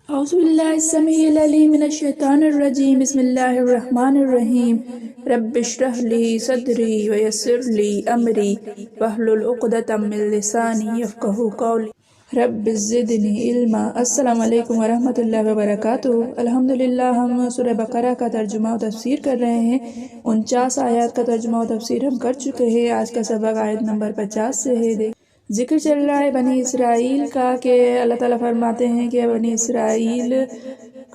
أعوذ بالله السميع العليم من الشيطان الرجيم بسم الله الرحمن الرحيم رب اشرح لي صدري ويسر لي أمري واحلل عقدة من لساني يفقهوا قولي رب زدنی علما۔ السلام علیکم ورحمۃ اللہ وبرکاتہ۔ الحمدللہ ہم سورہ بقرہ کا ترجمہ و تفسیر کر رہے ہیں۔ 49 آیات کا ترجمہ و تفسیر ہم کر چکے ہیں۔ آج کا سبق آیت نمبر 50 سے ہے۔ ذکر چل رہا ہے بنی اسرائیل کا کہ اللہ تعالیٰ فرماتے ہیں کہ بنی اسرائیل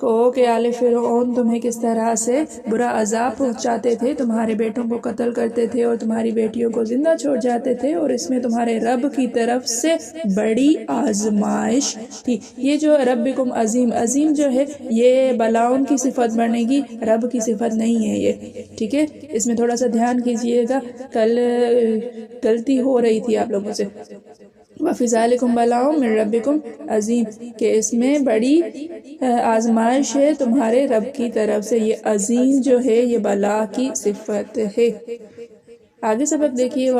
کو کہ آل فرعون تمہیں کس طرح سے برا عذاب پہنچاتے تھے، تمہارے بیٹوں کو قتل کرتے تھے اور تمہاری بیٹیوں کو زندہ چھوڑ جاتے تھے، اور اس میں تمہارے رب کی طرف سے بڑی آزمائش تھی۔ یہ جو ربکم عظیم، عظیم جو ہے یہ بلاؤن کی صفت بنے گی، رب کی صفت نہیں ہے یہ، ٹھیک ہے۔ اس میں تھوڑا سا دھیان کیجئے گا، کل غلطی ہو رہی تھی آپ لوگوں سے۔ وَفِي ذَلِكُمْ بَلَاءٌ مِّن رَبِّكُمْ عظیم، کہ اس میں بڑی آزمائش ہے تمہارے رب کی طرف سے۔ یہ عظیم جو ہے یہ بلا کی صفت ہے۔ آگے سبق دیکھیے۔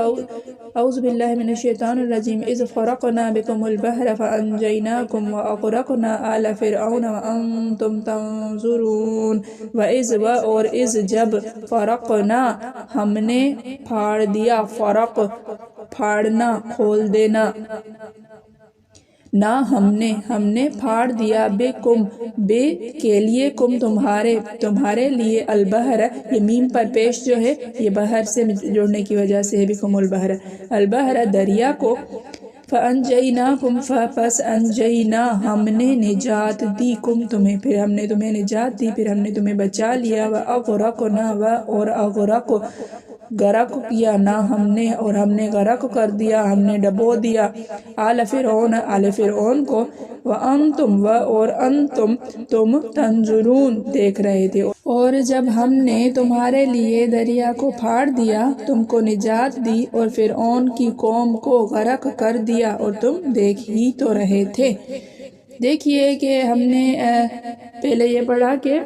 اعوذ باللہ من الشیطان الرجیم اذ فرقنا بکم البحر فانجیناکم واغرقنا آل فرعون وانتم تنظرون۔ اور اذ جب فرقنا ہم نے پھاڑ دیا، فرق پھاڑنا، کھول دینا، نہ ہم نے پھاڑ دیا، بکم بے کے لیے، کم تمہارے لیے، البحر یہ میم پر پیش جو ہے یہ بحر سے جوڑنے کی وجہ سے ہے، بکم البحر، البحر دریا کو، فانجیناکم پس انجینا ہم نے نجات دی، کم تمہیں پھر ہم نے تمہیں نجات دی، پھر ہم نے تمہیں بچا لیا، واغرقنا اور اغرق غرق کیا، نہ ہم نے اور ہم نے غرق کر دیا، ہم نے ڈبو دیا، آل فرعون کو، وانتم اور انتم تم تنظرون دیکھ رہے تھے۔ اور جب ہم نے تمہارے لیے دریا کو پھاڑ دیا، تم کو نجات دی اور فرعون کی قوم کو غرق کر دیا، اور تم دیکھ ہی تو رہے تھے۔ دیکھیے کہ ہم نے پہلے یہ پڑھا کہ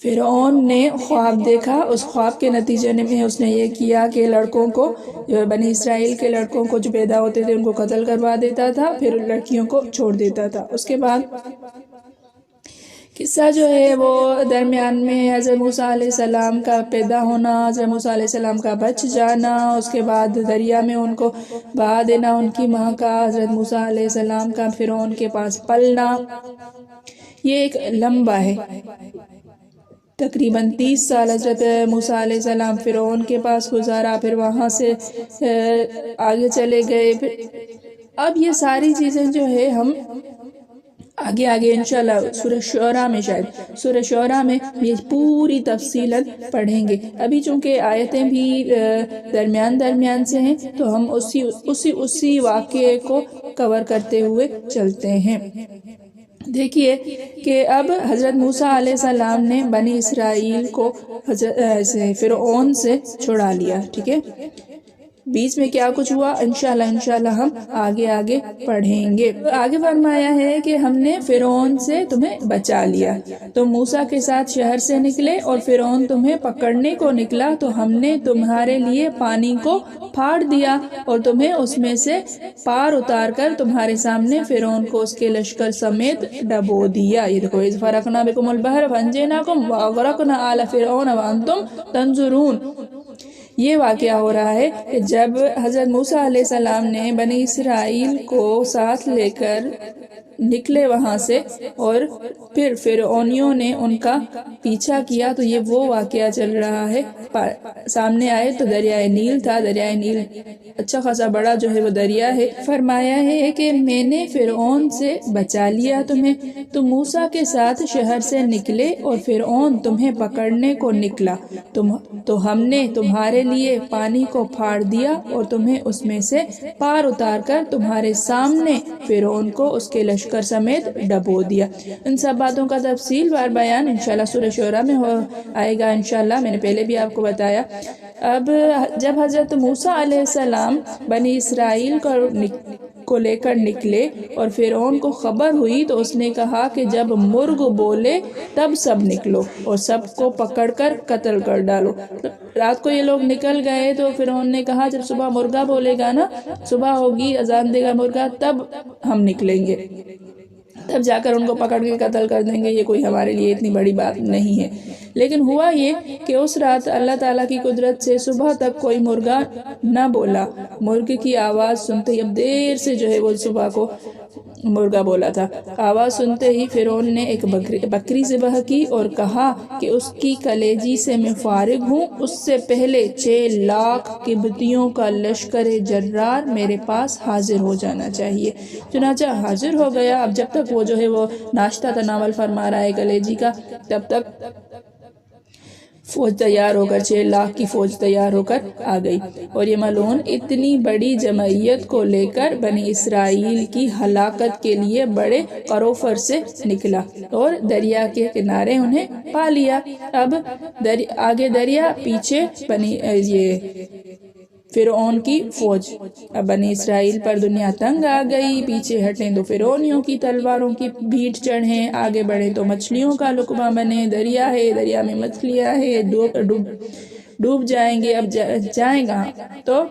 فرعون نے خواب دیکھا، اس خواب کے نتیجے میں اس نے یہ کیا کہ لڑکوں کو، بنی اسرائیل کے لڑکوں کو جو پیدا ہوتے تھے ان کو قتل کروا دیتا تھا، پھر لڑکیوں کو چھوڑ دیتا تھا۔ اس کے بعد قصہ جو ہے وہ درمیان میں حضرت موسیٰ علیہ السلام کا پیدا ہونا، حضرت موسیٰ علیہ السلام کا بچ جانا، اس کے بعد دریا میں ان کو بہا دینا ان کی ماں کا، حضرت موسیٰ علیہ السلام کا فرعون کے پاس پلنا، یہ ایک لمبا ہے۔ تقریباً 30 سال حضرت موسیٰ علیہ السلام فرعون کے پاس گزارا، پھر وہاں سے آگے چلے گئے۔ اب یہ ساری چیزیں جو ہے ہم آگے انشاءاللہ سورہ شعراء میں، شاید سورہ شعراء میں یہ پوری تفصیلاً پڑھیں گے۔ ابھی چونکہ آیتیں بھی درمیان سے ہیں تو ہم اسی واقعے کو کور کرتے ہوئے چلتے ہیں۔ دیکھیے کہ اب حضرت موسیٰ علیہ السلام نے بنی اسرائیل کو فرعون سے چھڑا لیا، ٹھیک ہے۔ بیچ میں کیا کچھ ہوا انشاءاللہ ہم آگے پڑھیں گے۔ آگے فرمایا ہے کہ ہم نے فرعون سے تمہیں بچا لیا، تم موسیٰ کے ساتھ شہر سے نکلے اور فرعون تمہیں پکڑنے کو نکلا تو ہم نے تمہارے لیے پانی کو پھاڑ دیا اور تمہیں اس میں سے پار اتار کر تمہارے سامنے فرعون کو اس کے لشکر سمیت ڈبو دیا۔ یہ دیکھو، اذ فرقنا بکم البحر فانجیناکم واغرقنا آل فرعون وانتم تنظرون۔ یہ واقعہ ہو رہا ہے کہ جب حضرت موسیٰ علیہ السلام نے بنی اسرائیل کو ساتھ لے کر نکلے وہاں سے اور پھر فرعونیوں نے ان کا پیچھا کیا، تو یہ وہ واقعہ چل رہا ہے۔ سامنے آئے تو دریائے نیل تھا، دریائے نیل اچھا خاصا بڑا جو ہے وہ دریا ہے۔ فرمایا ہے کہ میں نے فرعون سے بچا لیا تمہیں، تم موسیٰ کے ساتھ شہر سے نکلے اور فرعون تمہیں پکڑنے کو نکلا تو ہم نے تمہارے لیے پانی کو پھاڑ دیا اور تمہیں اس میں سے پار اتار کر تمہارے سامنے فرعون کو اس کے لشکر سمیت ڈبو دیا۔ ان سب باتوں کا تفصیل وار بیان انشاءاللہ سورہ شعراء میں آئے گا انشاءاللہ، میں نے پہلے بھی آپ کو بتایا۔ اب جب حضرت موسیٰ علیہ السلام بنی اسرائیل کو لے کر نکلے اور فرعون کو خبر ہوئی تو اس نے کہا کہ جب مرغ بولے تب سب نکلو اور سب کو پکڑ کر قتل کر ڈالو۔ رات کو یہ لوگ نکل گئے تو فرعون نے کہا جب صبح مرغا بولے گا نا، صبح ہوگی، اذان دے گا مرغا، تب ہم نکلیں گے، تب جا کر ان کو پکڑ کے قتل کر دیں گے، یہ کوئی ہمارے لیے اتنی بڑی بات نہیں ہے۔ لیکن ہوا یہ کہ اس رات اللہ تعالیٰ کی قدرت سے صبح تک کوئی مرغا نہ بولا۔ مرغ کی آواز سنتے ہی، اب دیر سے جو ہے وہ صبح کو مرغا بولا تھا، آواز سنتے ہی فرعون نے ایک بکری ذبح کی اور کہا کہ اس کی کلیجی سے میں فارغ ہوں، اس سے پہلے 6 لاکھ قبطیوں کا لشکر جرار میرے پاس حاضر ہو جانا چاہیے۔ چنانچہ حاضر ہو گیا۔ اب جب تک وہ جو ہے وہ ناشتہ تناول فرما رہا ہے کلیجی کا، تب تک فوج تیار ہو کر 6 لاکھ کی فوج تیار ہو کر آ گئی، اور یہ ملعون اتنی بڑی جمعیت کو لے کر بنی اسرائیل کی ہلاکت کے لیے بڑے قروفر سے نکلا اور دریا کے کنارے انہیں پا لیا۔ اب آگے دریا، پیچھے یہ فرعون کی فوج۔ اب بنی اسرائیل پر دنیا تنگ آ گئی، پیچھے ہٹیں تو فرعونیوں کی تلواروں کی بھیٹ چڑھیں، آگے بڑھیں تو مچھلیوں کا لقمہ بنے، دریا ہے، دریا میں مچھلیاں ہیں، ڈوب جائیں گے، اب جائیں گا۔ تو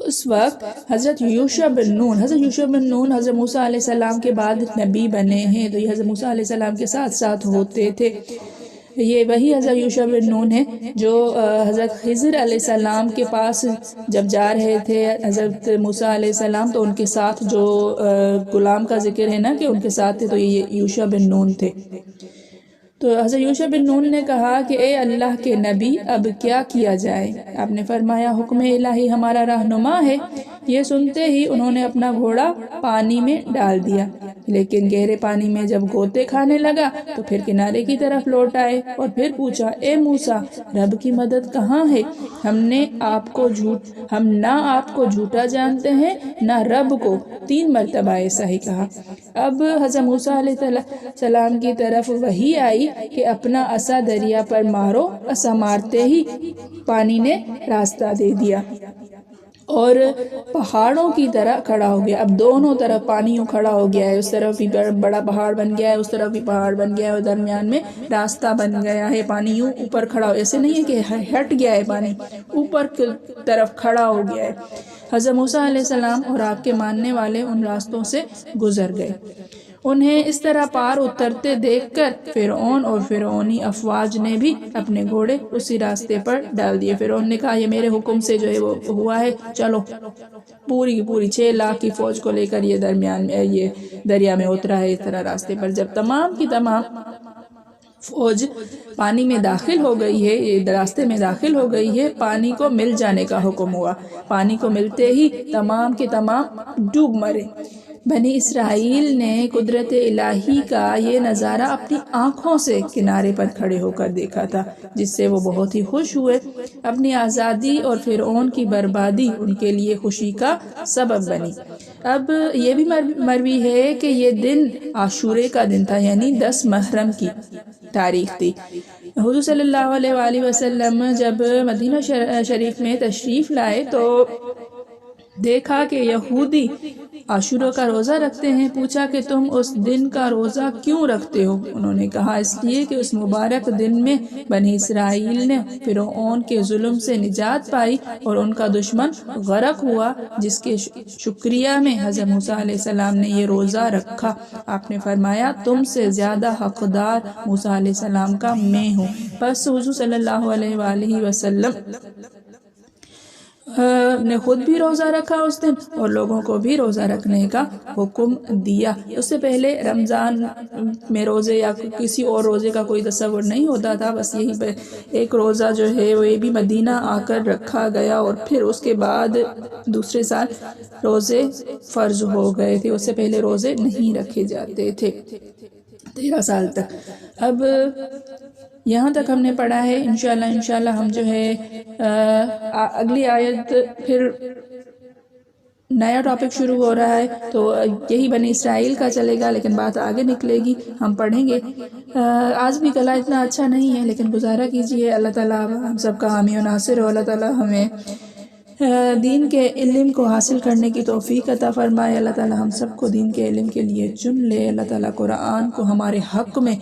اس وقت حضرت یوشع بن نون حضرت موسیٰ علیہ السلام کے بعد نبی بنے ہیں، تو یہ حضرت موسیٰ علیہ السلام کے ساتھ ساتھ ہوتے تھے۔ یہ وہی حضرت یوشع بن نون ہے جو حضرت خضر علیہ السلام کے پاس جب جا رہے تھے حضرت موسیٰ علیہ السلام، تو ان کے ساتھ جو غلام کا ذکر ہے نا کہ ان کے ساتھ تھے، تو یہ یوشع بن نون تھے۔ تو حضرت یوشع بن نون نے کہا کہ اے اللہ کے نبی، اب کیا کیا جائے؟ آپ نے فرمایا حکم الہی ہمارا رہنما ہے۔ یہ سنتے ہی انہوں نے اپنا گھوڑا پانی میں ڈال دیا، لیکن گہرے پانی میں جب غوطے کھانے لگا تو پھر کنارے کی طرف لوٹ آئے اور پھر پوچھا، اے موسیٰ، رب کی مدد کہاں ہے؟ ہم نہ آپ کو جھوٹا جانتے ہیں نہ رب کو۔ 3 مرتبہ ایسا ہی کہا۔ اب حضرت موسیٰ علیہ السلام کی طرف وحی آئی کہ اپنا عصا دریا پر مارو۔ عصا مارتے ہی پانی نے راستہ دے دیا اور پہاڑوں کی طرح کھڑا ہو گیا۔ اب دونوں طرف پانی یوں کھڑا ہو گیا ہے، اس طرف بھی بڑا پہاڑ بن گیا ہے، اس طرف بھی پہاڑ بن گیا ہے، اور درمیان میں راستہ بن گیا ہے۔ پانی یوں اوپر کھڑا ہو، ایسے نہیں ہے کہ ہٹ گیا ہے، پانی اوپر کی طرف کھڑا ہو گیا ہے۔ حضرت موسیٰ علیہ السلام اور آپ کے ماننے والے ان راستوں سے گزر گئے۔ انہیں اس طرح پار اترتے دیکھ کر فرعون اور فرعونی افواج نے بھی اپنے گھوڑے اسی راستے پر ڈال دیے۔ فرعون نے کہا یہ میرے حکم سے جو ہے وہ ہوا ہے، چلو۔ پوری 6 لاکھ کی فوج کو لے کر یہ دریا میں اترا ہے اس طرح راستے پر۔ جب تمام کی تمام فوج پانی میں داخل ہو گئی ہے، یہ راستے میں داخل ہو گئی ہے، پانی کو مل جانے کا حکم ہوا۔ پانی کو ملتے ہی تمام کے تمام ڈوب مرے۔ بنی اسرائیل نے قدرت الہی کا یہ نظارہ اپنی آنکھوں سے کنارے پر کھڑے ہو کر دیکھا تھا، جس سے وہ بہت ہی خوش ہوئے۔ اپنی آزادی اور فرعون کی بربادی ان کے لیے خوشی کا سبب بنی۔ اب یہ بھی مروی ہے کہ یہ دن عاشورے کا دن تھا، یعنی 10 محرم کی تاریخ تھی۔ حضور صلی اللہ علیہ وآلہ وسلم جب مدینہ شریف میں تشریف لائے تو دیکھا کہ یہودی عاشورہ کا روزہ رکھتے ہیں۔ پوچھا کہ تم اس دن کا روزہ کیوں رکھتے ہو؟ انہوں نے کہا اس لیے کہ اس مبارک دن میں بنی اسرائیل نے فرعون کے ظلم سے نجات پائی اور ان کا دشمن غرق ہوا، جس کے شکریہ میں حضرت موسیٰ علیہ السلام نے یہ روزہ رکھا۔ آپ نے فرمایا تم سے زیادہ حقدار موسیٰ علیہ السلام کا میں ہوں۔ پس حضور صلی اللہ علیہ وآلہ وسلم نے خود بھی روزہ رکھا اس دن اور لوگوں کو بھی روزہ رکھنے کا حکم دیا۔ اس سے پہلے رمضان میں روزے یا کسی اور روزے کا کوئی تصور نہیں ہوتا تھا، بس یہی ایک روزہ جو ہے وہ یہ بھی مدینہ آ کر رکھا گیا، اور پھر اس کے بعد دوسرے سال روزے فرض ہو گئے تھے۔ اس سے پہلے روزے نہیں رکھے جاتے تھے 13 سال تک۔ اب یہاں تک ہم نے پڑھا ہے۔ انشاءاللہ ہم جو ہے اگلی آیت پھر نیا ٹاپک شروع ہو رہا ہے، تو یہی بنی اسرائیل کا چلے گا، لیکن بات آگے نکلے گی، ہم پڑھیں گے۔ آج بھی کلا اتنا اچھا نہیں ہے، لیکن گزارا کیجیے اللہ تعالیٰ ہم سب کا حامی و ناصر ہو، اللہ تعالیٰ ہمیں دین کے علم کو حاصل کرنے کی توفیق عطا فرمائے۔ اللہ تعالیٰ ہم سب کو دین کے علم کے لیے چن لے۔ اللہ تعالیٰ قرآن کو ہمارے حق میں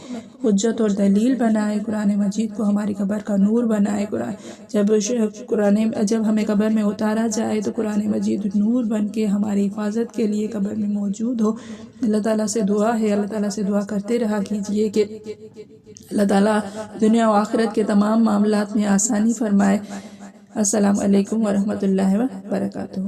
حجت اور دلیل بنائے، قرآن مجید کو ہماری قبر کا نور بنائے۔ جب ہمیں قبر میں اتارا جائے تو قرآن مجید نور بن کے ہماری حفاظت کے لیے قبر میں موجود ہو۔ اللہ تعالیٰ سے دعا ہے، اللہ تعالیٰ سے دعا کرتے رہا کیجئے کہ اللہ تعالیٰ دنیا و آخرت کے تمام معاملات میں آسانی فرمائے۔ السلام علیکم ورحمۃ اللہ وبرکاتہ۔